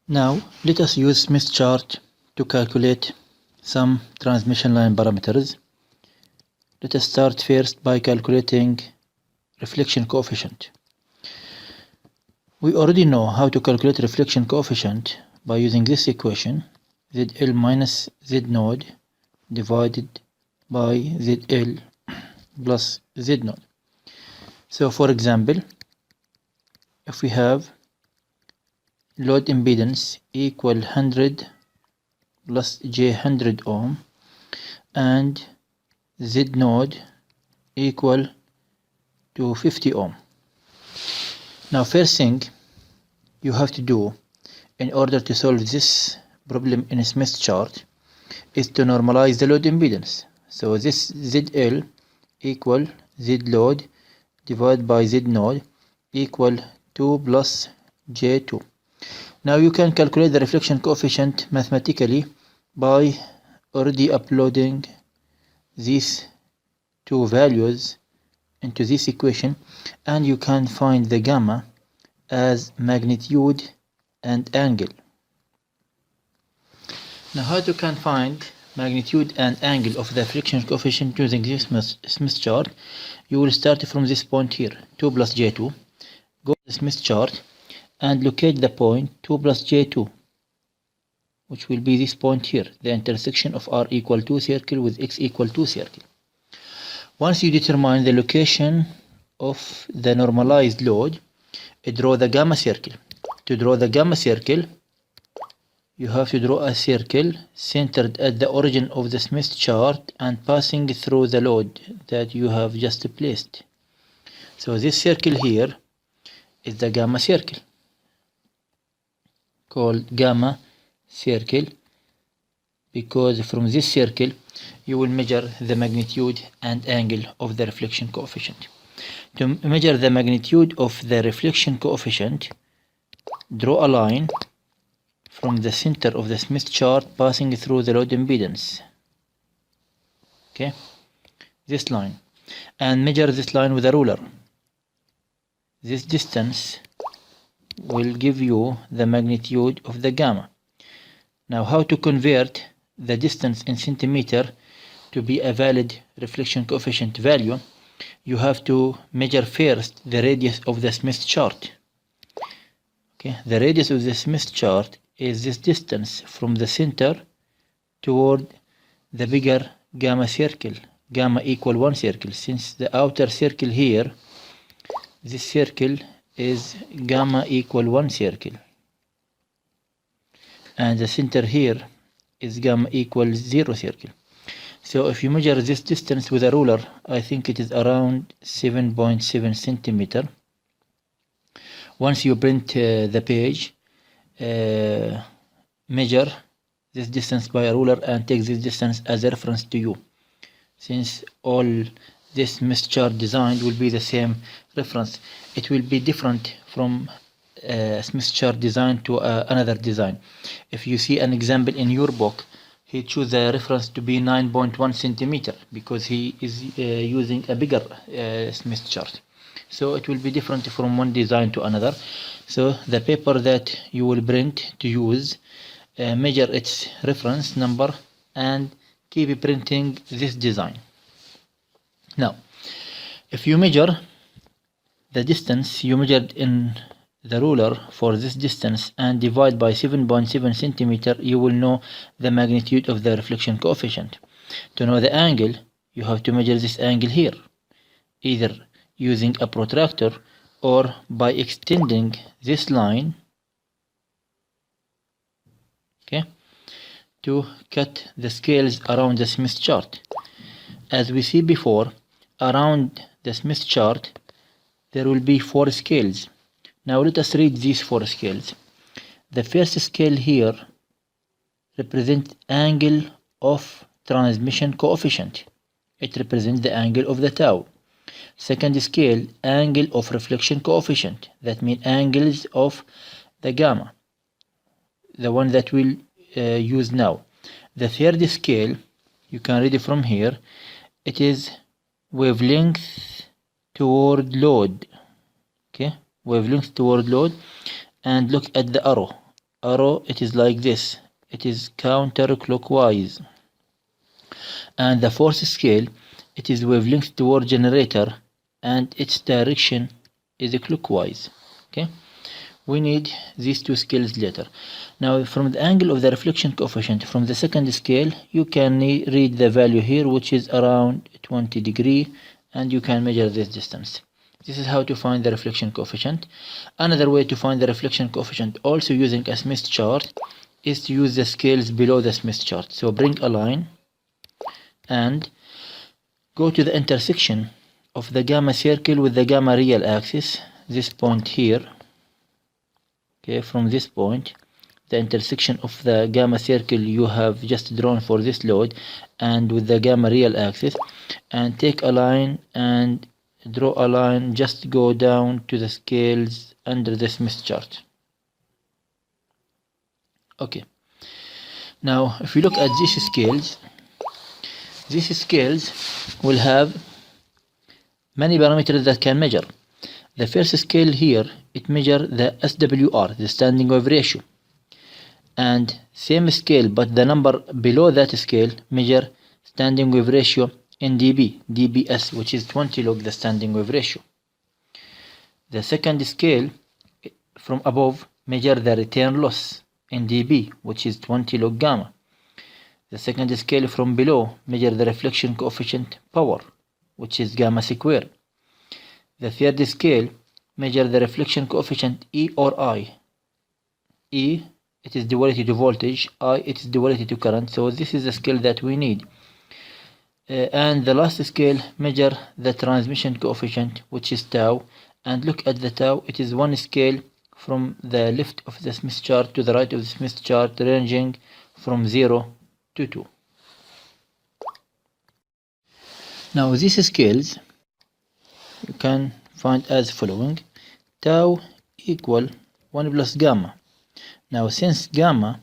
Now let us use Smith chart to calculate some transmission line parameters. Let us start first by calculating reflection coefficient. We already know how to calculate reflection coefficient by using this equation, ZL minus Z node divided by ZL plus Z node. So for example, if we have load impedance equal 100 plus J 100 ohm and Z node equal to 50 ohm. Now first thing you have to do in order to solve this problem in a Smith chart is to normalize the load impedance. So this ZL equal Z load divided by Z node equal 2 plus J2. Now you can calculate the reflection coefficient mathematically by already uploading these two values into this equation, and you can find the gamma as magnitude and angle. Now how you can find magnitude and angle of the reflection coefficient using this Smith chart? You will start from this point here, 2 plus J2, go to the Smith chart and locate the point 2 plus J2, which will be this point here, the intersection of R equal 2 circle with X equal 2 circle. Once you determine the location of the normalized load, draw the gamma circle. To draw the gamma circle, you have to draw a circle centered at the origin of the Smith chart and passing through the load that you have just placed. So this circle here is the gamma circle, called gamma circle, because from this circle you will measure the magnitude and angle of the reflection coefficient. To measure the magnitude of the reflection coefficient, draw a line from the center of the Smith chart passing through the load impedance. Okay, this line, and measure this line with a ruler. This distance will give you the magnitude of the gamma. Now how to convert the distance in centimeter to be a valid reflection coefficient value? You have to measure first the radius of the Smith chart. Okay, the radius of the Smith chart is this distance from the center toward the bigger gamma circle, gamma equal 1 circle. Since the outer circle here, this circle is gamma equal 1 circle, and the center here is gamma equal 0 circle. So if you measure this distance with a ruler, I think it is around 7.7 centimeter. Once you print the page, measure this distance by a ruler and take this distance as a reference to you, since all this Smith chart design will be the same reference. It will be different from Smith chart design to another design. If you see an example in your book, he choose the reference to be 9.1 centimeter because he is using a bigger Smith chart. So it will be different from one design to another. So the paper that you will print to use, measure its reference number and keep printing this design. Now, if you measure the distance you measured in the ruler for this distance and divide by 7.7 centimeter, you will know the magnitude of the reflection coefficient. To know the angle, you have to measure this angle here, either using a protractor or by extending this line, okay, to cut the scales around the Smith chart. As we see before, around the Smith chart there will be 4 scales. Now let us read these 4 scales. The first scale here represents angle of transmission coefficient. It represents the angle of the tau. Second scale, angle of reflection coefficient. That means angles of the gamma, the one that we'll use now. The third scale, you can read it from here, it is wavelength toward load. Okay, wavelength toward load, and look at the arrow, it is like this. It is counterclockwise. And the fourth scale, it is wavelength toward generator, and its direction is clockwise. Okay, we need these two scales later. Now from the angle of the reflection coefficient from the second scale, you can read the value here, which is around 20 degree, and you can measure this distance. This is how to find the reflection coefficient. Another way to find the reflection coefficient, also using a Smith chart, is to use the scales below the Smith chart. So bring a line and go to the intersection of the gamma circle with the gamma real axis, this point here. Okay, from this point, the intersection of the gamma circle you have just drawn for this load and with the gamma real axis, and take a line and draw a line, just go down to the scales under the Smith chart. Okay, now if you look at these scales will have many parameters that can measure. The first scale here, it measures the SWR, the standing wave ratio, and same scale but the number below that scale measure standing wave ratio in dB, dBs, which is 20 log the standing wave ratio. The second scale from above measure the return loss in dB, which is 20 log gamma. The second scale from below measure the reflection coefficient power, which is gamma square. The third scale measure the reflection coefficient E or I. E, it is duality to voltage, I, it is duality to current, so this is the scale that we need. And the last scale measure the transmission coefficient, which is tau, and look at the tau, it is one scale from the left of the Smith chart to the right of the Smith chart, ranging from 0 to 2. Now these scales you can find as following: tau equal 1 plus gamma. Now since gamma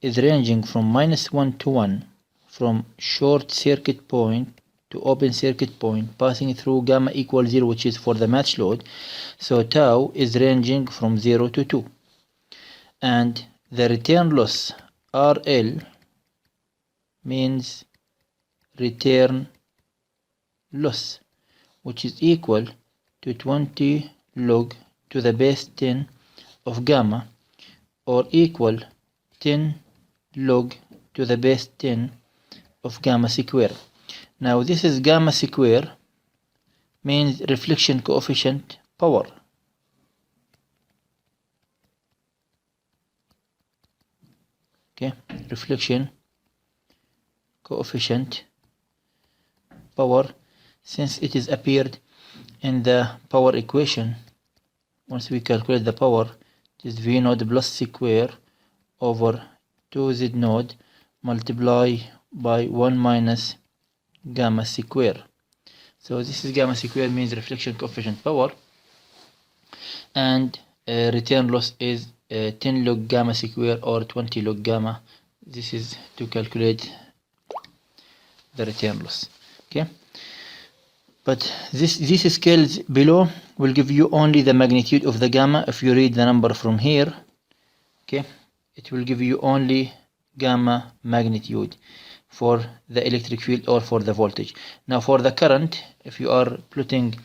is ranging from -1 to 1, from short circuit point to open circuit point, passing through gamma equal 0, which is for the match load, so tau is ranging from 0 to 2. And the return loss RL means return loss, which is equal to 20 log to the base 10 of gamma, or equal 10 log to the base 10 of gamma square. Now this is gamma square, means reflection coefficient power. Okay, reflection coefficient power, since it is appeared in the power equation. Once we calculate the power, it is V node plus square over 2Z node multiply by 1 minus gamma square. So this is gamma square, means reflection coefficient power, and return loss is 10 log gamma square or 20 log gamma. This is to calculate the return loss. Okay, but these scales below will give you only the magnitude of the gamma. If you read the number from here, okay, it will give you only gamma magnitude for the electric field or for the voltage. Now for the current, if you are plotting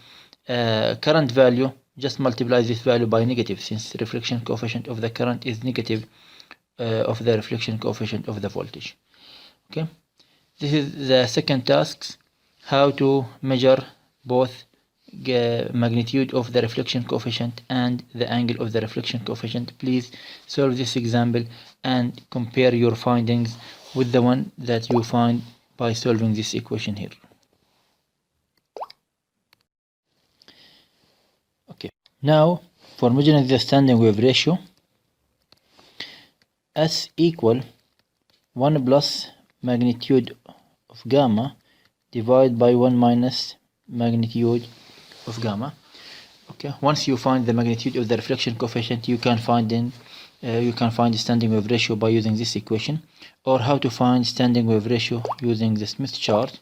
current value, just multiply this value by negative, since reflection coefficient of the current is negative of the reflection coefficient of the voltage. Okay, this is the second task, how to measure both magnitude of the reflection coefficient and the angle of the reflection coefficient. Please solve this example and compare your findings with the one that you find by solving this equation here. Okay, now for measuring the standing wave ratio, S equal 1 plus magnitude of gamma divided by 1 minus magnitude of gamma. Okay, once you find the magnitude of the reflection coefficient, you can find the standing wave ratio by using this equation, or how to find standing wave ratio using the Smith chart.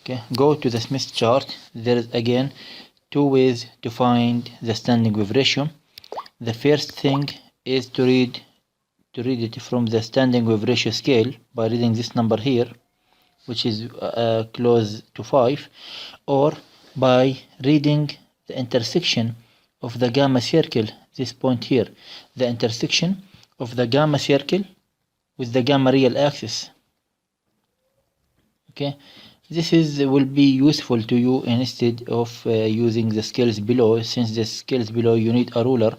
Okay, go to the Smith chart. There is again two ways to find the standing wave ratio. The first thing is to read to read it from the standing wave ratio scale by reading this number here, which is close to 5, or by reading the intersection of the gamma circle, this point here, the intersection of the gamma circle with the gamma real axis. Okay, this will be useful to you instead of using the scales below. Since the scales below you need a ruler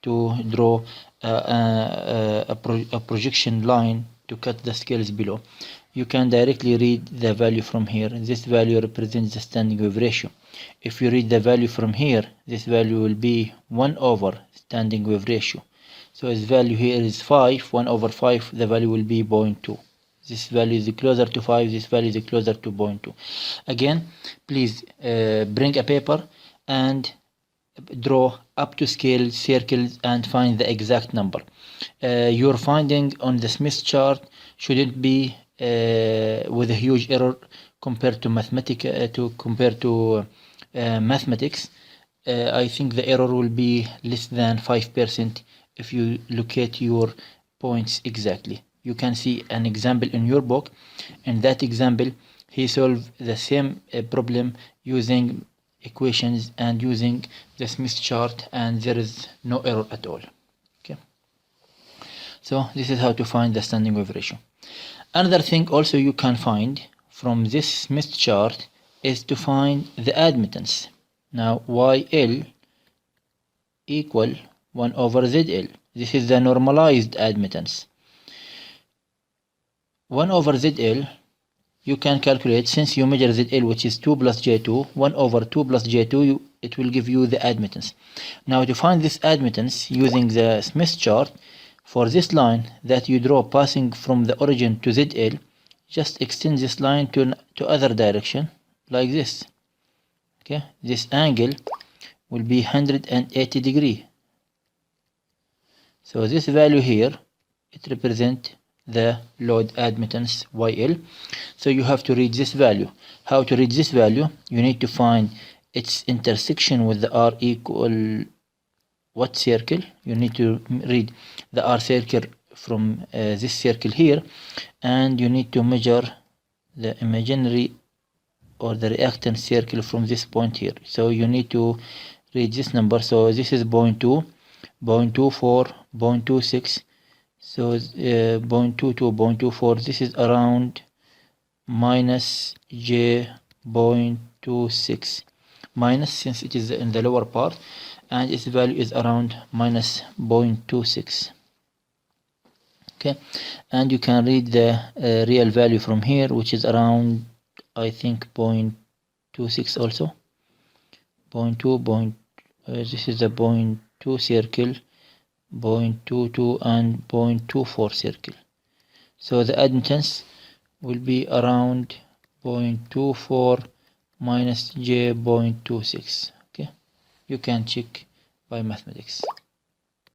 to draw a projection line to cut the scales below. You can directly read the value from here. This value represents the standing wave ratio. If you read the value from here, this value will be 1 over standing wave ratio. So its value here is 5, 1 over 5, the value will be 0.2. This value is closer to 5, this value is closer to 0.2. Again, please bring a paper and draw up to scale circles and find the exact number. Your finding on the Smith chart shouldn't be with a huge error compared to mathematics. I think the error will be less than 5% if you locate your points exactly. You can see an example in your book. In that example, he solved the same problem using equations and using the Smith chart, and there is no error at all. Okay, so this is how to find the standing wave ratio. Another thing also you can find from this Smith chart is to find the admittance. Now YL equal 1 over ZL. This is the normalized admittance. 1 over ZL you can calculate, since you measure ZL, which is 2 plus J2, 1 over 2 plus J2, it will give you the admittance. Now to find this admittance using the Smith chart, for this line that you draw passing from the origin to ZL, just extend this line to other direction like this. Okay, this angle will be 180 degree. So this value here, it represents the load admittance YL. So you have to read this value. How to read this value? You need to find its intersection with the R equal what circle. You need to read the R circle from this circle here, and you need to measure the imaginary or the reactance circle from this point here. So you need to read this number. So this is 0.2, 0.24, 0.26. So 0.22, 0.24, this is around minus J.26, minus since it is in the lower part, and its value is around minus 0.26. Okay, and you can read the real value from here, which is around, I think, 0.26 also. 0.2, this is the 0.2 circle, 0.22 and 0.24 circle. So the admittance will be around 0.24 minus J.26. Okay, you can check by mathematics.